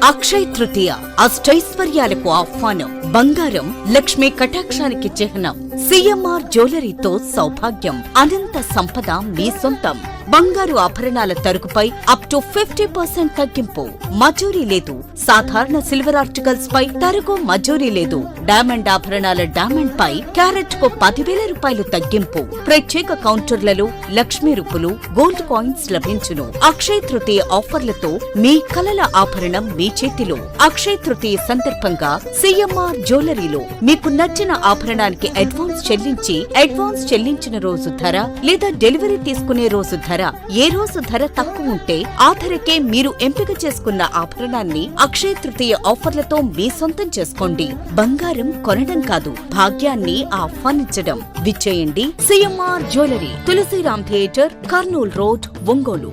అక్షయ తృతీయ అష్టైశ్వర్యాలకు ఆహ్వానం. బంగారం లక్ష్మీ కటాక్షానికి చిహ్నం. సిఎంఆర్ జ్యువెలరీతో సౌభాగ్యం, అనంత సంపద మీ సొంతం. బంగారు ఆభరణాల తరుగుపై అప్ టు 50% తగ్గింపు. మజూరీ లేదు. సాధారణ సిల్వర్ ఆర్టికల్స్ పై తరుగు మజూరీ లేదు. డైమండ్ ఆభరణాల డైమండ్ పై క్యారెట్ కు 10,000 రూపాయలు తగ్గింపు. ప్రత్యేక కౌంటర్లలో లక్ష్మీ రూపులు, గోల్డ్ కాయిన్స్ లభించును. అక్షయ తృతీయ ఆఫర్లతో మీ కలల ఆభరణం మీ చేతిలో. అక్షయ తృతీయ సందర్భంగా సిఎంఆర్ జ్యువెలరీలో మీకు నచ్చిన ఆభరణానికి అడ్వాన్స్ చెల్లించిన రోజు ధర లేదా డెలివరీ తీసుకునే రోజు ధర, ఏ రోజు ధర తక్కువ ఉంటే ఆ ధరకే మీరు ఎంపిక చేసుకున్న ఆభరణాన్ని అక్షయ తృతీయ ఆఫర్లతో మీ సొంతం చేసుకోండి. బంగారం కొనడం కాదు, భాగ్యాన్ని ఆహ్వానించడం. విచ్చేయండి CMR jewellery, Tulasiram theatre, Kurnool road, Ongole.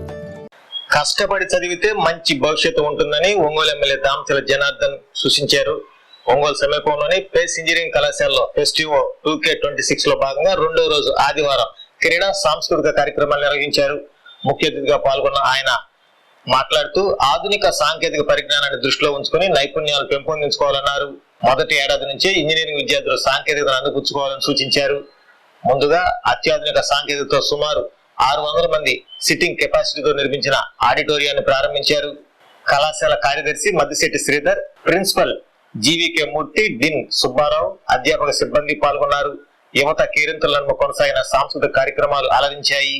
కష్టపడి చదివితే మంచి భవిష్యత్తు ఉంటుందని ఒంగోలు ఎమ్మెల్యే దామచల జనార్దన్ సూచించారు. ఒంగోలు సమీపంలోని పేస్ ఇంజనీరింగ్ కళాశాలలో ఫెస్టివో 2K26 లో భాగంగా రెండో రోజు ఆదివారం క్రీడా సాంస్కృతిక కార్యక్రమాలు నిర్వహించారు. ముఖ్య అతిథిగా పాల్గొన్న ఆయన మాట్లాడుతూ ఆధునిక సాంకేతిక పరిజ్ఞానాన్ని దృష్టిలో ఉంచుకుని నైపుణ్యాలు పెంపొందించుకోవాలన్నారు. మొదటి ఏడాది నుంచే ఇంజనీరింగ్ విద్యార్థులు సాంకేతికతను అందిపుచ్చుకోవాలని సూచించారు. ముందుగా అత్యాధునిక సాంకేతికతతో సుమారు 600 మంది సిట్టింగ్ కెపాసిటీతో నిర్మించిన ఆడిటోరియాన్ని ప్రారంభించారు. కళాశాల కార్యదర్శి మద్దిశెట్టి శ్రీధర్, ప్రిన్సిపల్ జీవీకే మూర్తి, డిన్ సుబ్బారావు, అధ్యాపక సిబ్బంది పాల్గొన్నారు. యువత కేరింతలను కొనసాగిన సాంస్కృతిక కార్యక్రమాలు అలరించాయి.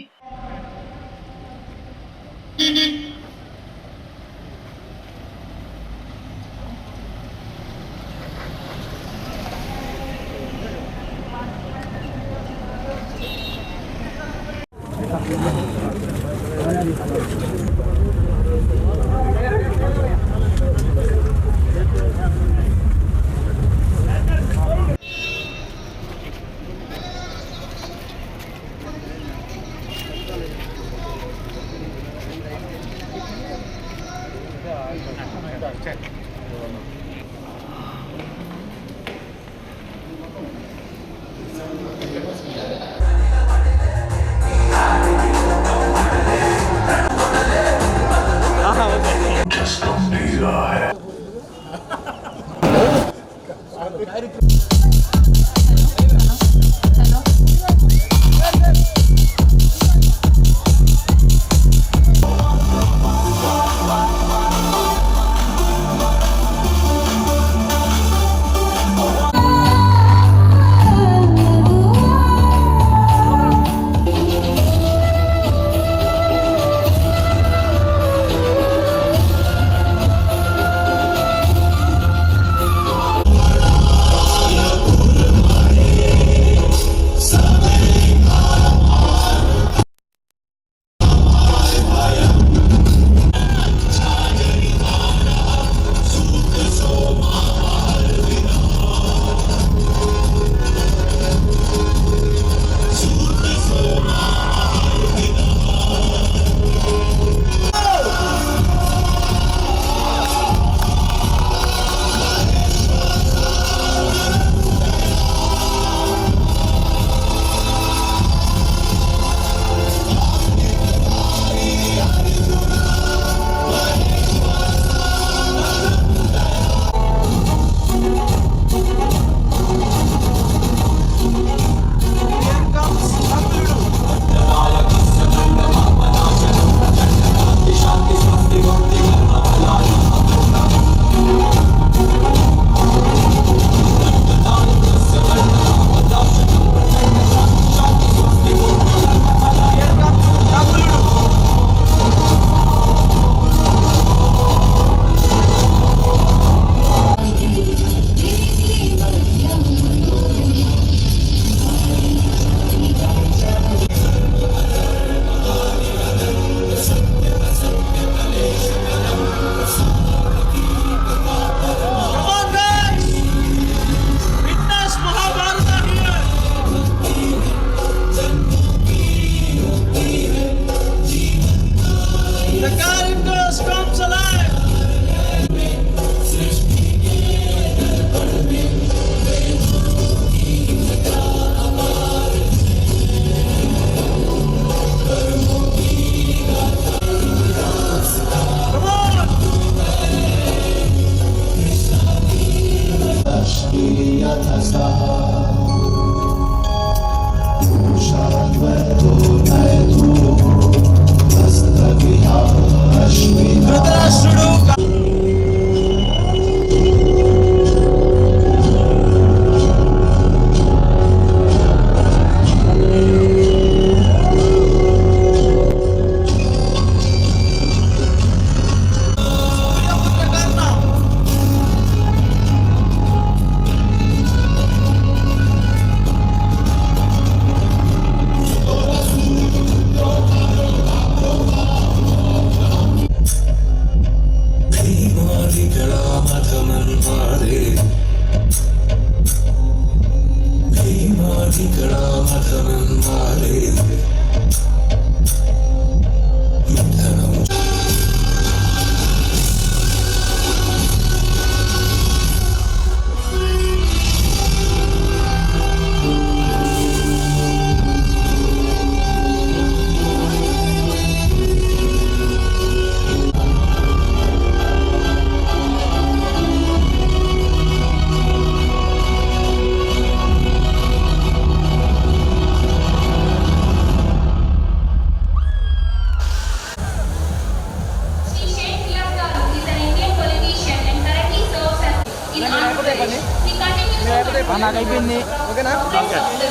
నాకు అయిపోయింది. ఓకేనా?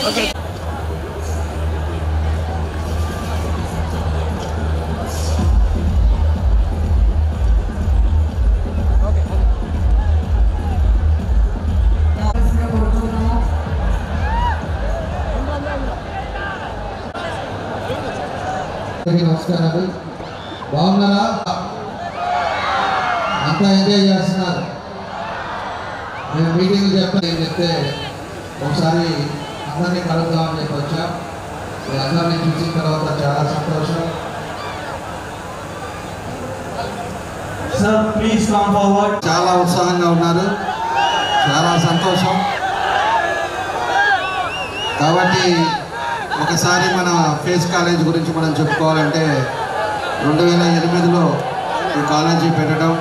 ఓకే. నమస్కారాలు. బాగున్నారా? అంతా ఎంజాయ్ చేస్తున్నారు. నేను మీటింగ్ చెప్తే ఒకసారి అందరినీ కలుద్దామని చెప్పి వచ్చాం. అందరినీ చూసిన తర్వాత చాలా సంతోషం. Sir please come forward. చాలా ఉత్సాహంగా ఉన్నారు, చాలా సంతోషం. కాబట్టి ఒకసారి మన ఫేస్ కాలేజ్ గురించి మనం చెప్పుకోవాలంటే 2008లో ఈ కాలేజీ పెట్టడం,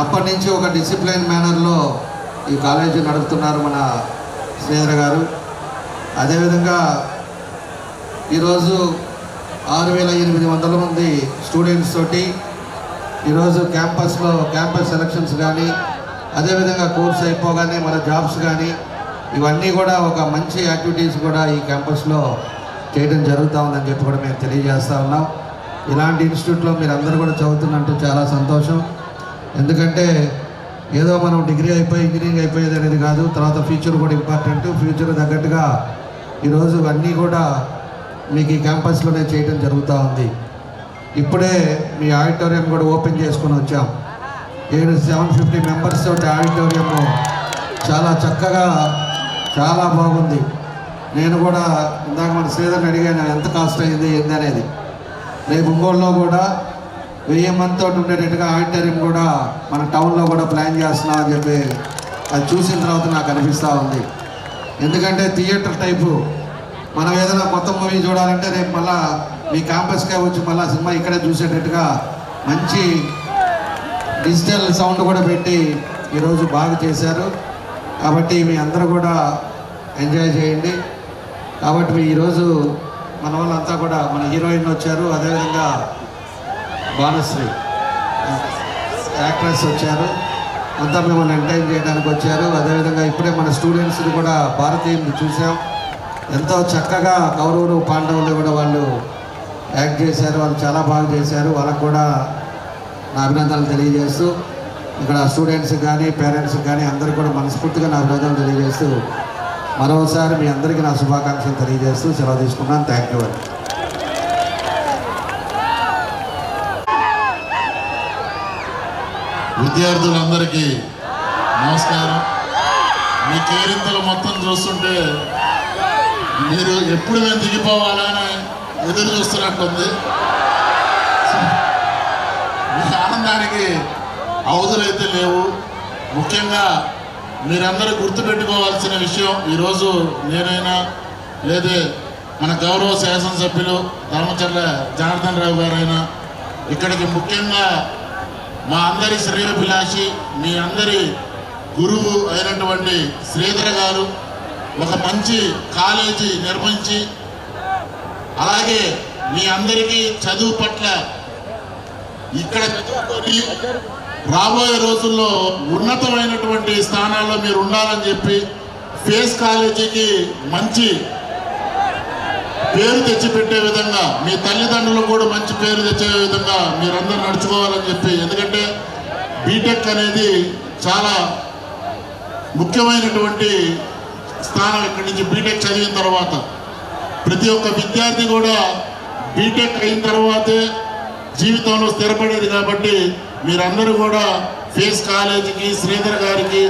అప్పటి నుంచి ఒక డిసిప్లైన్ మేనర్లో ఈ కాలేజీ నడుపుతున్నారు మన శ్రీధర్ గారు. అదేవిధంగా ఈరోజు 6800 మంది స్టూడెంట్స్ తోటి ఈరోజు క్యాంపస్ సెలక్షన్స్ కానీ, అదేవిధంగా కోర్స్ అయిపోగానే మన జాబ్స్ కానీ, ఇవన్నీ కూడా ఒక మంచి యాక్టివిటీస్ కూడా ఈ క్యాంపస్లో చేయడం జరుగుతూ ఉందని చెప్పి కూడా మేము తెలియజేస్తూ ఉన్నాం. ఇలాంటి ఇన్స్టిట్యూట్లో మీరు అందరూ కూడా చదువుతున్నట్టు చాలా సంతోషం. ఎందుకంటే ఏదో మనం డిగ్రీ అయిపోయి ఇంజనీరింగ్ అయిపోయేది అనేది కాదు, తర్వాత ఫ్యూచర్ కూడా ఇంపార్టెంట్. ఫ్యూచర్ తగ్గట్టుగా ఈరోజు అన్నీ కూడా మీకు ఈ క్యాంపస్లోనే చేయడం జరుగుతూ ఉంది. ఇప్పుడే మీ ఆడిటోరియం కూడా ఓపెన్ చేసుకొని వచ్చాం. 750 మెంబర్స్ తోటి ఆడిటోరియం చాలా చక్కగా, చాలా బాగుంది. నేను కూడా ఇందాక మన శ్రీధర్ని అడిగాను ఎంత కాస్ట్ అయింది ఏంది అనేది. రేపు ఒంగోలులో కూడా 1000 మంది తోటి ఉండేటట్టుగా ఆడిటోరియం కూడా మన టౌన్లో కూడా ప్లాన్ చేస్తున్నాం అని చెప్పి అది చూసిన తర్వాత నాకు అనిపిస్తూ ఉంది. ఎందుకంటే థియేటర్ టైపు మనం ఏదైనా కొత్త మూవీ చూడాలంటే రేపు మళ్ళీ మీ క్యాంపస్కే వచ్చి మళ్ళీ సినిమా ఇక్కడే చూసేటట్టుగా మంచి డిజిటల్ సౌండ్ కూడా పెట్టి ఈరోజు బాగా చేశారు. కాబట్టి మీ అందరూ కూడా ఎంజాయ్ చేయండి. కాబట్టి ఈరోజు మన వాళ్ళంతా కూడా మన హీరోయిన్ వచ్చారు, అదేవిధంగా భానుశ్రీ యాక్ట్రెస్ వచ్చారు, అంతా మిమ్మల్ని ఎంటర్టైన్ చేయడానికి వచ్చారు. అదేవిధంగా ఇప్పుడే మన స్టూడెంట్స్ని కూడా భారతీయులు చూసాం. ఎంతో చక్కగా కౌరవులు పాండవులు కూడా వాళ్ళు యాక్ట్ చేశారు, వాళ్ళు చాలా బాగా చేశారు. వాళ్ళకు కూడా నా అభినందనలు తెలియజేస్తూ ఇక్కడ స్టూడెంట్స్కి కానీ పేరెంట్స్కి కానీ అందరికీ కూడా మనస్ఫూర్తిగా నా అభినందనలు తెలియజేస్తూ మరోసారి మీ అందరికీ నా శుభాకాంక్షలు తెలియజేస్తూ సెలవు తీసుకున్నాను. థ్యాంక్ యూ అండి. విద్యార్థులందరికీ నమస్కారం. మీ కేరింతలు మొత్తం చూస్తుంటే మీరు ఎప్పుడు మేము దిగిపోవాలని ఎదురు చూస్తున్నట్టుంది. మీ ఆనందానికి అవధులైతే లేవు. ముఖ్యంగా మీరందరూ గుర్తుపెట్టుకోవాల్సిన విషయం, ఈరోజు నేనైనా లేదా మన గౌరవ శాసనసభ్యులు ధర్మచర్ల జనార్దన్ రావు గారైనా ఇక్కడికి ముఖ్యంగా మా అందరి శ్రేయోభిలాషి, మీ అందరి గురువు అయినటువంటి శ్రీధర్ గారు ఒక మంచి కాలేజీ నిర్మించి, అలాగే మీ అందరికీ చదువు పట్ల ఇక్కడ చదువుకొని రాబోయే రోజుల్లో ఉన్నతమైనటువంటి స్థానాల్లో మీరు ఉండాలని చెప్పి ఫేస్ కాలేజీకి మంచి పేరు తెచ్చిపెట్టే విధంగా, మీ తల్లిదండ్రులు కూడా మంచి పేరు తెచ్చే విధంగా మీరందరూ నడుచుకోవాలని చెప్పి. ఎందుకంటే బీటెక్ అనేది చాలా ముఖ్యమైనటువంటి స్థానం. ఇక్కడి నుంచి బీటెక్ చదివిన తర్వాత ప్రతి ఒక్క విద్యార్థి కూడా బీటెక్ అయిన తర్వాతే జీవితంలో స్థిరపడేది. కాబట్టి మీరందరూ కూడా ఫేస్ కాలేజీకి, శ్రీధర్ గారికి,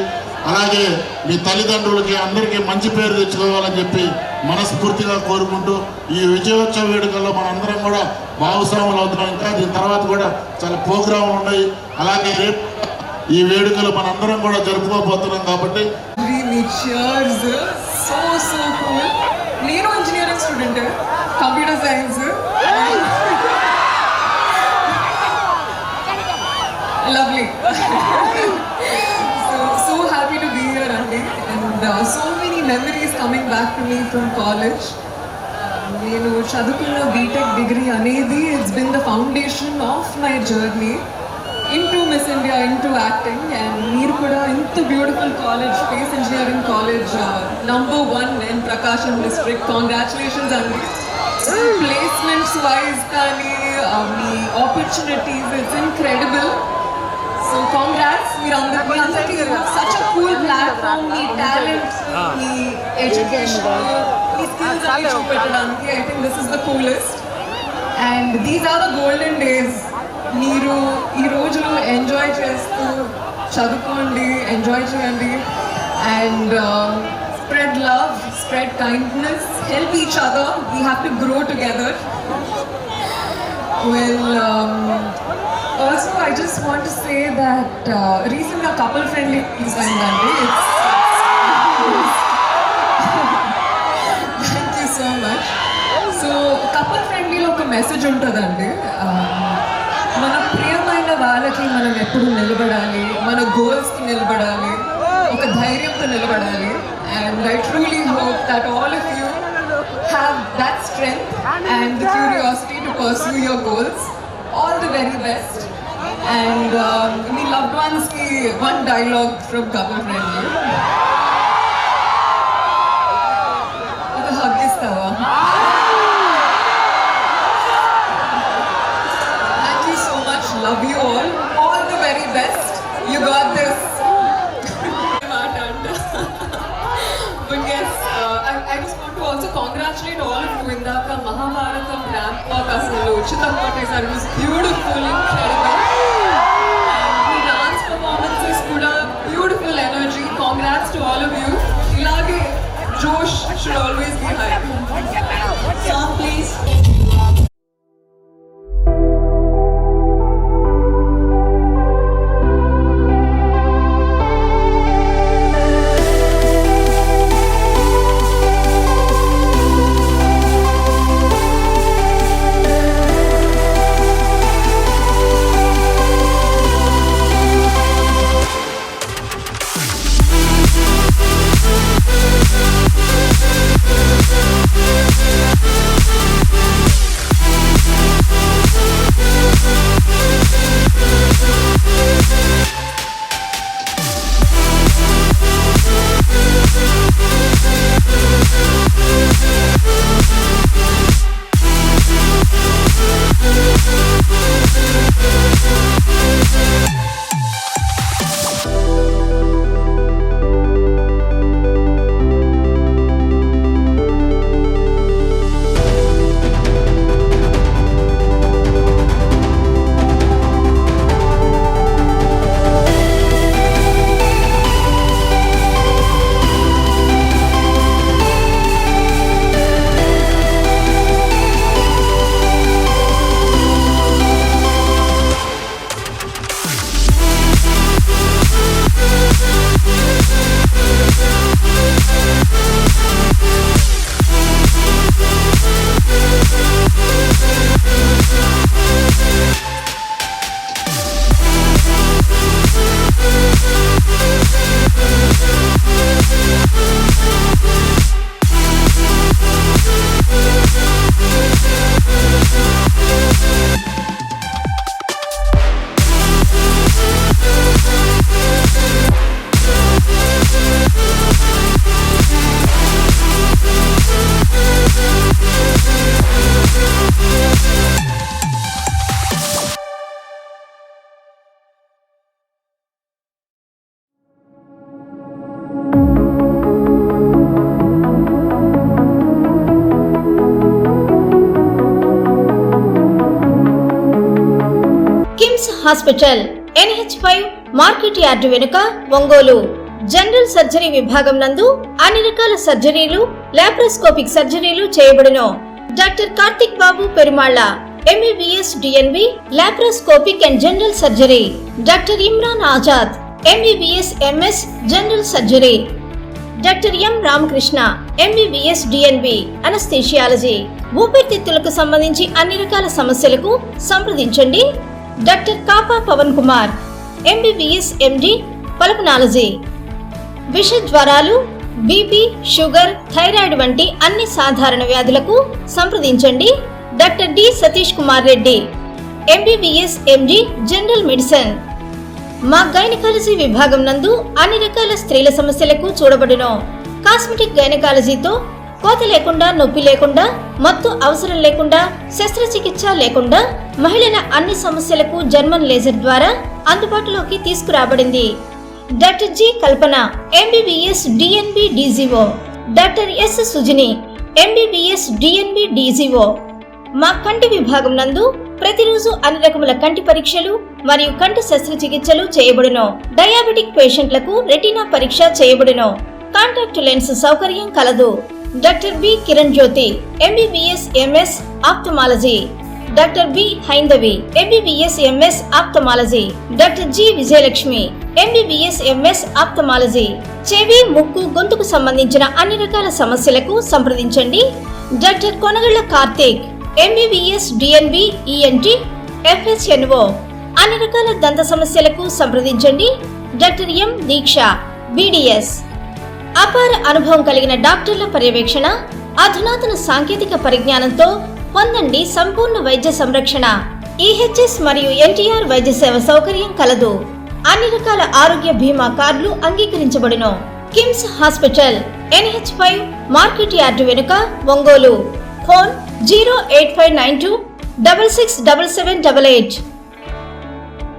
అలాగే మీ తల్లిదండ్రులకి అందరికీ మంచి పేరు తెచ్చుకోవాలని చెప్పి మనస్ఫూర్తిగా కోరుకుంటూ ఈ విజయోత్సవ వేడుకల్లో మనందరం కూడా భాగస్వాములు అవుతున్నాం. ఇంకా దీని తర్వాత కూడా చాలా ప్రోగ్రాంలు ఉన్నాయి. అలాగే రేపు ఈ వేడుకలు మనందరం కూడా జరుపుకోబోతున్నాం కాబట్టి నేను engineering student, computer science. Lovely. so happy to be here, Andy, and so many memories coming back to me from college. నేను చదువుకున్న బీటెక్ డిగ్రీ అనేది it's been the foundation of my journey into Miss India, into acting. And మీరు కూడా ఇంత beautiful college, space engineering college number 1 in Prakasam district. Congratulations అండి. Placements wise కానీ మీ opportunities, it's incredible. So congrats మీరందరికీ. Such a cool platform. మీ talents, మీ education, మీ స్కిల్స్ అన్ని చూపెట్టడానికి I think this is the coolest. And these are the golden days. మీరు ఈ రోజులు ఎంజాయ్ చేస్తూ చదువుకోండి, ఎంజాయ్ చేయండి. And spread love, spread kindness, help each other. We have to grow together. Well, also I just want to say that recently a couple friendly design Andy. Thank you so much. So couple friendly లో ఒక message ఉంటుందండి. మన ప్రియమైన వాళ్ళకి మనం ఎప్పుడు నిలబడాలి, మన గోల్స్కి నిలబడాలి, ఒక ధైర్యంతో నిలబడాలి. And I truly hope that all of you have that strength and the curiosity to pursue your goals. All the very best. And me loved ones ki one dialogue from Couple Friendly. Oka hug istava. Thank you so much. Love you all. All the very best. You got this. But yes, I just want to also congratulate all of you. Indaka Mahabharatam ramp walk asalu Chitapati sir, it was beautiful, incredible. And the dance performances kuda beautiful energy. Congrats to all of you. Ilage Josh should always be high. Song please. Hospital, NH5 market yard వెనుక, Ongole. General surgery విభాగం నందు అన్ని రకాల సర్జరీలు, laparoscopic సర్జరీలు చేయబడును. Doctor Karthik Babu Perumalla, MBBS DNB, laparoscopic and general surgery. Doctor Imran Azad, MBBS MS, general surgery. Doctor M Ramakrishna, MBBS DNB, anaesthesiology. ఊపిరితిత్తులకు సంబంధించి అన్ని రకాల సమస్యలకు సంప్రదించండి. Doctor Kapa Pavan Kumar, MBBS MD, pulmonology. విష జ్వరాలు, బీపీ, షుగర్, థైరాయిడ్ వంటి అన్ని సాధారణ వ్యాధులకు సంప్రదించండి. Doctor D Satish Kumar Reddy, MBBS MD, general medicine. మా గైనకాలజీ విభాగం నందు అన్ని రకాల స్త్రీల సమస్యలకు చూడబడును. కాస్మెటిక్ గైనకాలజీతో కోత లేకుండా, నొప్పి లేకుండా, మత్తు అవసరం లేకుండా, శస్త్రచికిత్స లేకుండా మహిళల అన్ని సమస్యలకు జర్మన్ లేజర్ ద్వారా అందుబాటులోకి తీసుకురాబడింది. డాక్టర్ జి కల్పన, MBBS DNB DGO. Doctor yes Sujini, MBBS DNB DGO. మా కంటి విభాగం నందు ప్రతిరోజు అన్ని రకముల కంటి పరీక్షలు మరియు కంటి శస్త్రచికిత్సలు చేయబడును. డయాబెటిక్ పేషెంట్లకు రెటీనా పరీక్ష చేయబడును. కాంటాక్ట్ లెన్స్ సౌకర్యం కలదు. Doctor B Kiran Jyothi, MBBS MS, ophthalmology. Doctor B Haindavi, MBBS MS, ophthalmology. Doctor G Vijayalakshmi, MBBS MS, ophthalmology. చెవి, ముక్కు, గొంతుకు సంబంధించిన అన్ని రకాల సమస్యలకు సంప్రదించండి. Doctor Konagalla Karthik, MBBS DNB ENT, FHNO. అన్ని రకాల దంత సమస్యలకు సంప్రదించండి. Doctor M Deeksha, BDS. అపార అనుభవం కలిగిన డాక్టర్ల పర్యవేక్షణ, అధునాతన సాంకేతిక పరిజ్ఞానంతో పొందండి సంపూర్ణ వైద్య సంరక్షణ. EHS మరియు NTR వైద్య సేవ సౌకర్యం కలదు. అన్ని రకాల ఆరోగ్య బీమా కార్డులు అంగీకరించబడును. KIMS hospital, NH5, market yard వెనుక, ఒంగోలు. ఫోన్ 08592 667788.